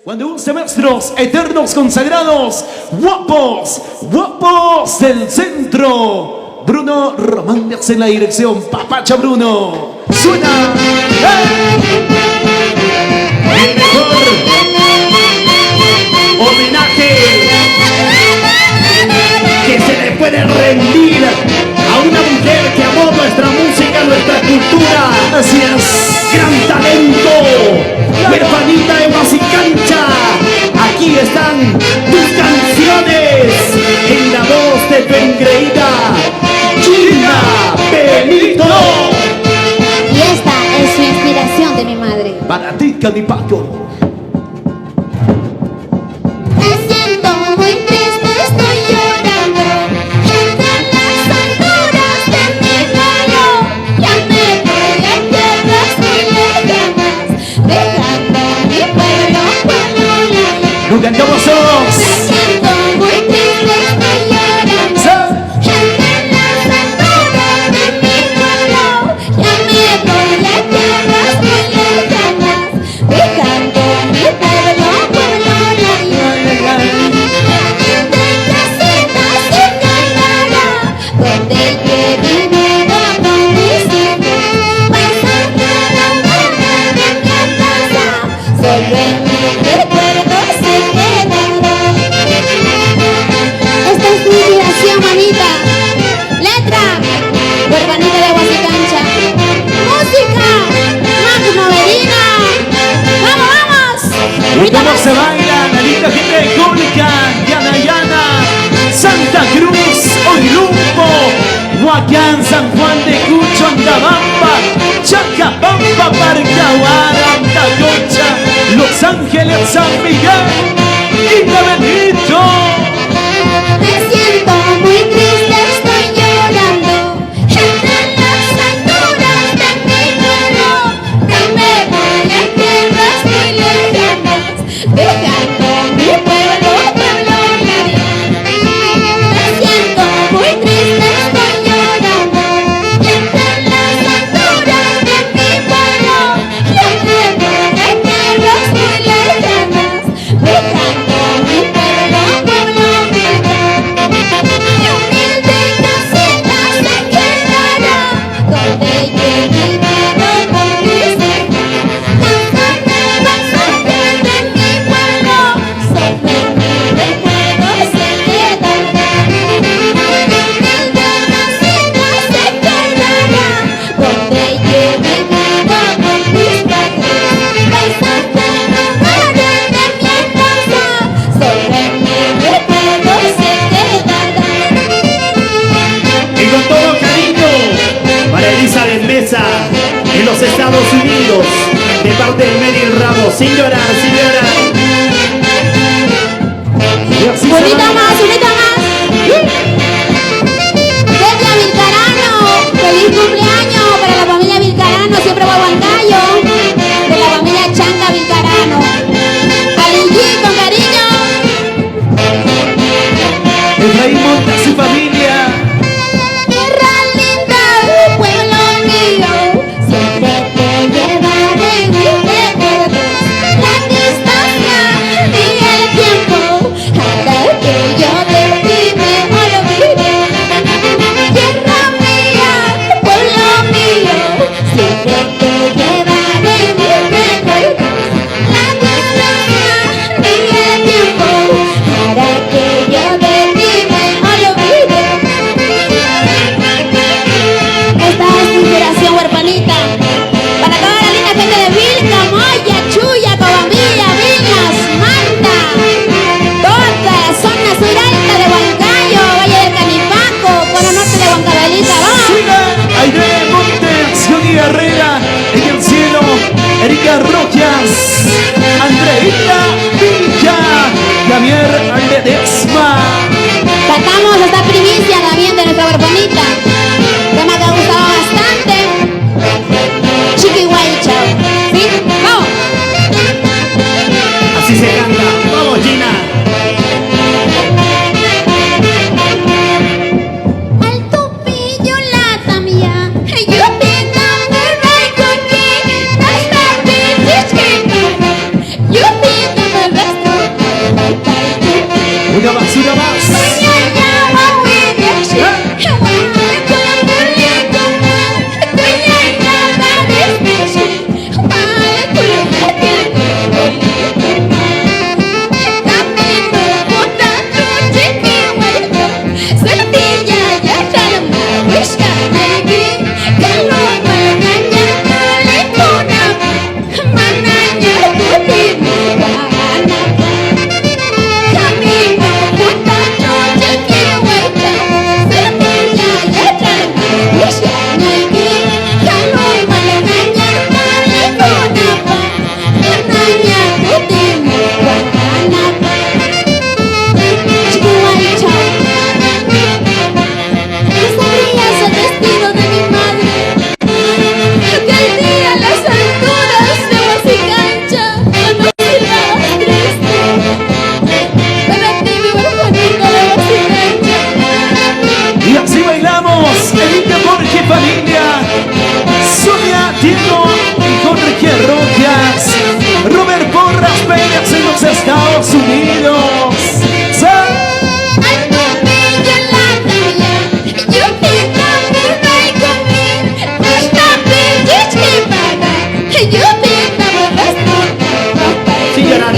Cuando 11 maestros eternos consagrados, guapos, guapos del centro. Bruno Románez en la dirección, Papacha Bruno. Suena el mejor homenaje que se le puede rendir a una mujer que amó nuestra música, nuestra cultura. Así es, gran talento. Huerfanita de Huasicancha, aquí están tus canciones en la voz de tu engreída Gina Benito. Y esta es su inspiración de mi madre. Para ti, Canipaco. Me siento muy triste, estoy llorando. Entre las alturas de mi pueblo, ya me voy a tierras muy lejanas, dejando mi pueblo, pueblo lejano. Lo cantamos todos. Me siento muy triste, estoy llorando. Entre las alturas de mi pueblo, ya me voy a tierras muy lejanas, dejando mi pueblo, pueblo lejano. Entre casitas y canara, donde yo he vivido con mis hijos, pasando la mañana de mi casa, solo en mi recuerdo se quedará. Esta es mi inspiración, manita. Letra, Huerfanita de Huasicancha. Música, Magno Medina. ¡Vamos, vamos! Y cómo se baila la linda gente de Colcan, Yanayana, Santa Cruz, Oilumbo, Huacán, San Juan de Cucho, Andabamba, Chacabamba, Parcahuara, Antacocha, Los Ángeles, San Miguel y Benito. Me siento muy triste, estoy llorando. Entre las alturas de mi pueblo, ya me voy a tierras muy lejanas, dejando mi pueblo, pueblo lejano. Me siento muy triste, estoy llorando. Entre las alturas de mi pueblo, ya me voy a tierras muy lejanas, dejando mi pueblo, pueblo lejano. Mi humilde casita se quedará, donde yo he vivido con mis hijos. Las nuevas artes de mi pueblo, solo en mi recuerdo se quedará. Mi humilde casita se quedará, donde yo he vivido con mis padres. Paisaje nombrado de mi casa, solo en mi recuerdo se quedará. Y con todo cariño, para Elizabeth Mesa, en los Estados Unidos, de parte del Meryl Ramos, sin llorar, sin llorar. Y así se Unita baila. más, unita más. Delia Vilcarano, feliz cumpleaños para la familia Vilcarano, siempre Huancayo, de la familia Changa Vilcarano. Alillí, con cariño. Efraín Monta, su familia. Tierra linda, pueblo mío, siempre te llevaré en mis recuerdos. La distancia y el tiempo hará que yo de ti me olvide. Tierra mía, pueblo mío, siempre te llevaré en mis recuerdos. La distancia y el tiempo hará que yo de ti me olvide. Esta es tu inspiración, huerfanita, para toda la linda gente de Vilca, Moya, Chuya, Cobambilla, Viñas, Manta, toda la zona suralta de Huancayo, Valle del Canipaco, cono norte de Huancavelica. ¡Vamos! Siga Aide Montes, Johnny Herrera, en el cielo, Erika Rojas, Andreita Villa, Javier Ledesma. Cantamos esta primicia también de nuestra huerfanita, tema que ha gustado bastante. Chiqui Guaycha, ¿sí? ¡Vamos! Así se canta. Vamos, Gina. Al tupillo la tamia, yo pinta me rey con que, that's my bitch, yo pinta me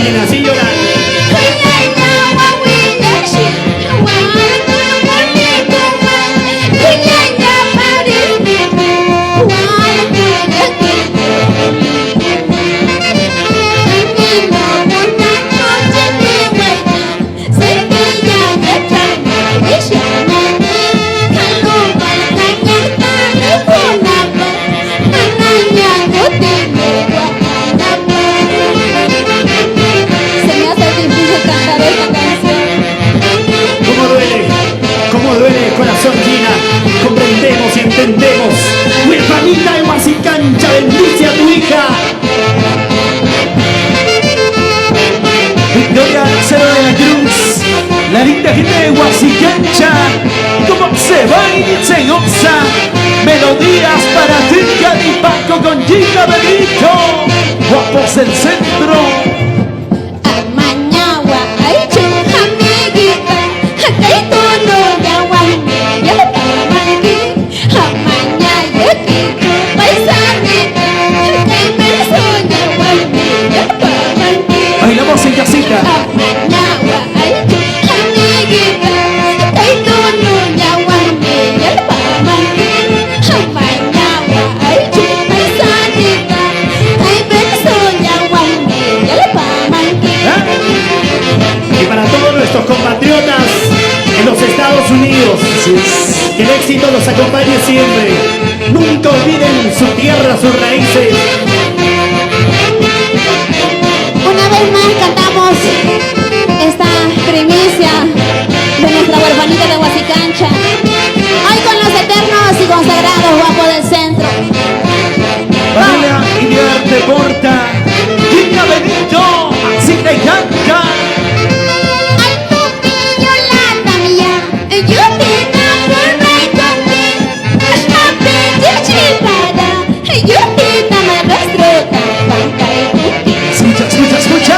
Gina, sin llorar. Comprendemos y entendemos. Huerfanita de Huasicancha, bendice a tu hija. Victoria Cero de la Cruz, la linda gente de Huasicancha, como se va y se goza. Melodías para Tica y Paco con Gina Benito, guapos del centro. Bailamos en casita. Y para todos nuestros compatriotas en los Estados Unidos, que el éxito los acompañe siempre. Nunca olviden su tierra, sus raíces. Una vez más cantamos esta primicia de nuestra huerfanita de Huasicancha. Hoy con los eternos y consagrados guapos del centro. Familia Iriarte Porta, Gina Benito, así te canta. Ay, tu Yolanda mía, yo te enamoré contigo. Hasta pedir chivada, yo te enamoré Escucha, escucha, escucha.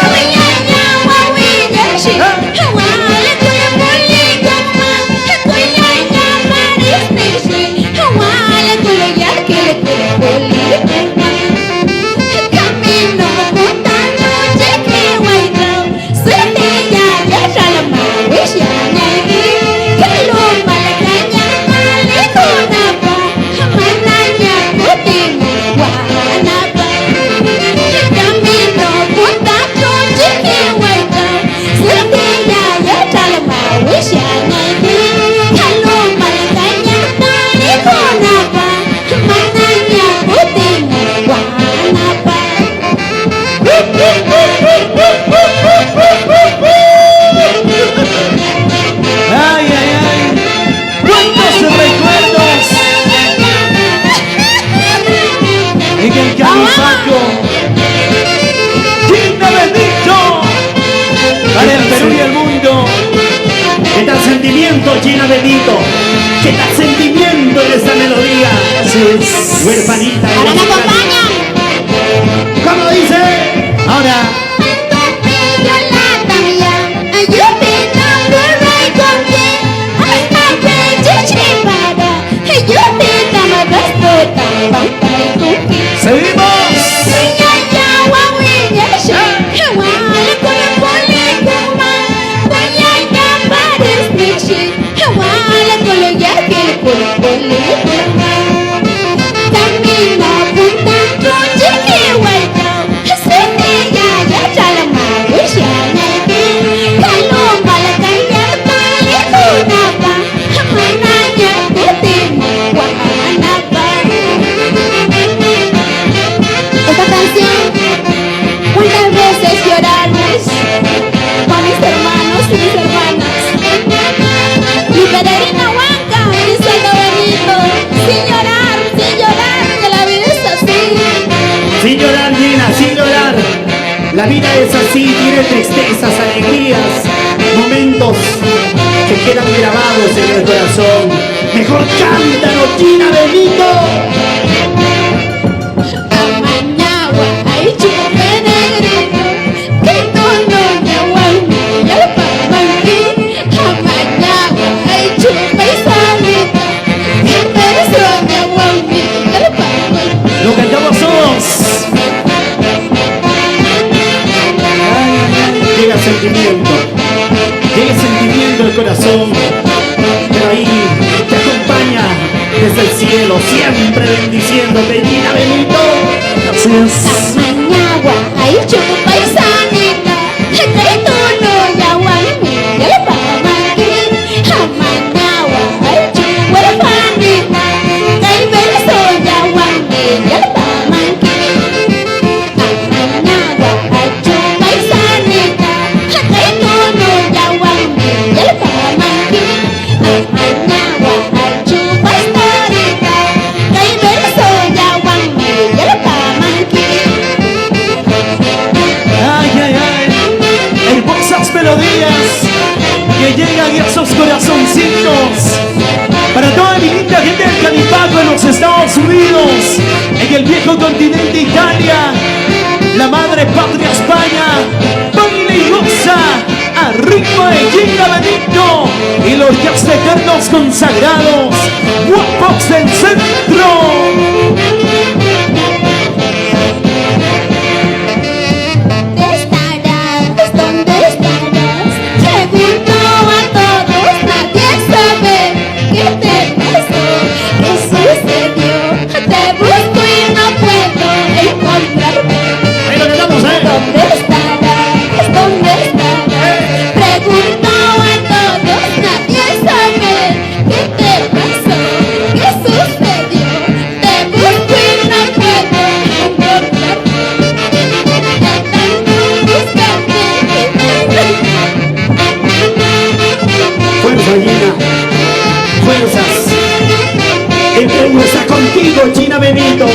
Ay, ay, ay. ¿Cuántos recuerdos? En el Califaco. Gina Benito. Para el Perú y el mundo. ¿Qué tal sentimiento, Gina Benito? ¿Qué tal sentimiento en esta melodía? Así es. Huerfanita de Ahora me Huasicancha. acompañan. ¿Cómo dice? Ahora. Yolanda mía, yo te enamoré contigo. Hasta pedir chivada, yo te enamoré. Seguimos. Esta canción, muchas veces llorarles con mis hermanos y mis hermanas. Mi Pederina Huanca, mi Santo Benito, sin llorar, que la vida es así. Sin llorar, Gina, sin llorar. La vida es así, tiene tristezas, alegrías, momentos que quedan grabados en el corazón. Mejor cántalo, Gina Benito. Amañagua, ay chupe negrito, que no me aguante, ya para mí. Amañagua, ay chupe salita, que me aguante, ya para mí. Lo cantamos todos. Ay, ay, el corazón, pero ahí te acompaña desde el cielo, siempre bendiciéndote, Gina Benito. Así es. Amanyagua, ay chupa y sanita, trae tono y aguanti, ya le pamangui. Amanyagua, ay chupa y sanita, trae beso y aguanti, ya le pamangui. Amanyagua, ay chupa y sanita, trae tono y aguanti, ya le pamangui. Amanyagua, ay chupa y sanita, trae beso y aguanti, ya le pamangui. Ay, ay, ay. Hermosas melodías que llegan a esos corazoncitos. Para toda mi linda gente del Canipaco en los Estados Unidos, en el viejo continente Italia, la madre patria España, baila y goza a ritmo de Gina Benito y los ya eternos consagrados, guapos del centro. ¿Dónde estarás? Pregunto a todos, nadie sabe qué te pasó, qué sucedió. Te busco y no puedo encontrarte. Ahí lo cantamos, ¿Dónde estarás? ¿Dónde estarás? Pregunto a todos, nadie sabe qué te pasó, qué sucedió. Te busco y no puedo encontrarte. Fuerza, Gina, fuerzas. El premio está contigo, Gina Benito.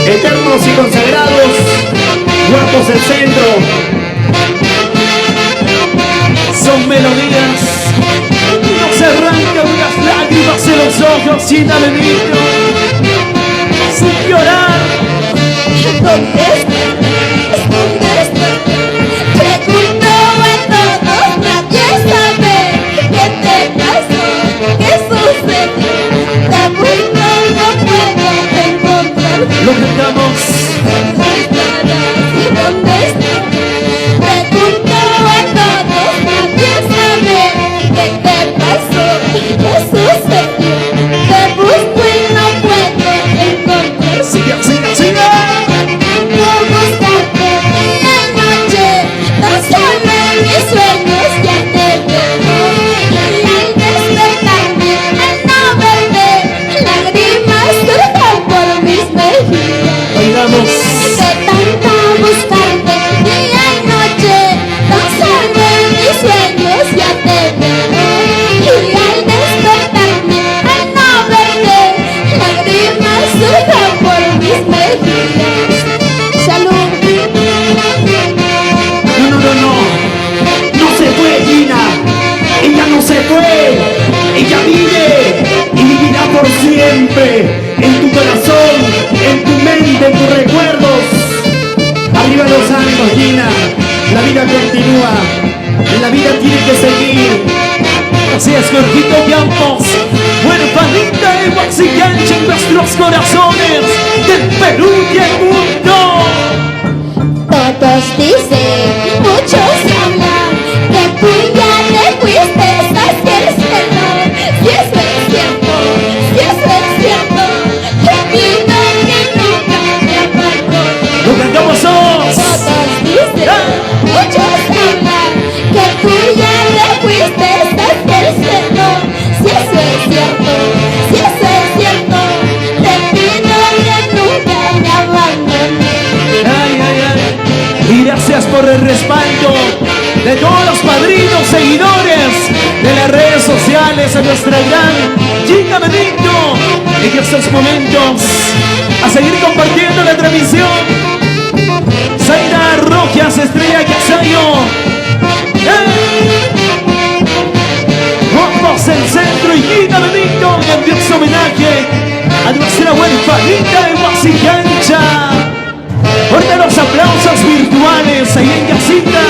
Eternos y consagrados, guapos del centro. Son melodías, no se arrancan las lágrimas de los ojos, Gina Benito, sin llorar. ¿Dónde estás? ¿Dónde estás? Pregunto a todos, nadie sabe qué te pasó, qué sucedió. Te busco, no puedo encontrarte. Lo cantamos. ¿Dónde estarás? ¿Dónde estás? Pregunto a todos, nadie sabe qué te pasó, qué sucedió. Te busco y no puedo encontrarte. Siga, siga, siga. Por buscarte día y noche, tan solo en mis sueños ya te veo. Y al despertarme, al no verte, lágrimas surcan por mis mejillas. Bailamos. De tanto buscarte día y noche, tan solo en mis sueños ya te veo. Y al despertarme, al no verte, lágrimas surcan por mis mejillas. Salud. No, no, no, no. No se fue, Gina. Ella no se fue. Ella vive y vivirá por siempre en tu corazón, en tu mente, en tus recuerdos. Arriba los ánimos, Gina. La vida continúa. La vida tiene que seguir. Así es, Jorgito Campos, huerfanita de Huaxicancha en nuestros corazones del Perú y el mundo. Todos dicen, muchos hablan, que tú ya te fuiste hacia el cielo. Si eso es cierto, si eso es cierto, te pido que nunca me abandones. Lo cantamos todos. Todos dicen, muchos hablan, que tú ya te fuiste hacia el cielo. Si eso es cierto, si eso es cierto, te pido que nunca me abandones. Ay, ay, ay. Y gracias por el respaldo de todos los padrinos, seguidores de las redes sociales, a nuestra gran Gina Benito en estos momentos, a seguir compartiendo la transmisión. Zaira Rojas, Estrella Casayo, Guapos del Centro y Gina Benito, y envíos homenaje a nuestra huerfanita de Huaxicancha. Fuerte los aplausos virtuales ahí en casita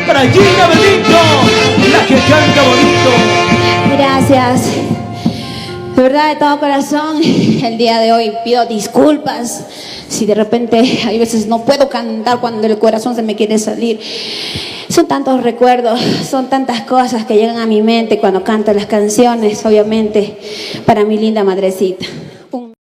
para Gina Benito, la que canta bonito. Gracias. De verdad, de todo corazón, el día de hoy pido disculpas si de repente hay veces no puedo cantar cuando el corazón se me quiere salir. Son tantos recuerdos, son tantas cosas que llegan a mi mente cuando canto las canciones, obviamente, para mi linda madrecita.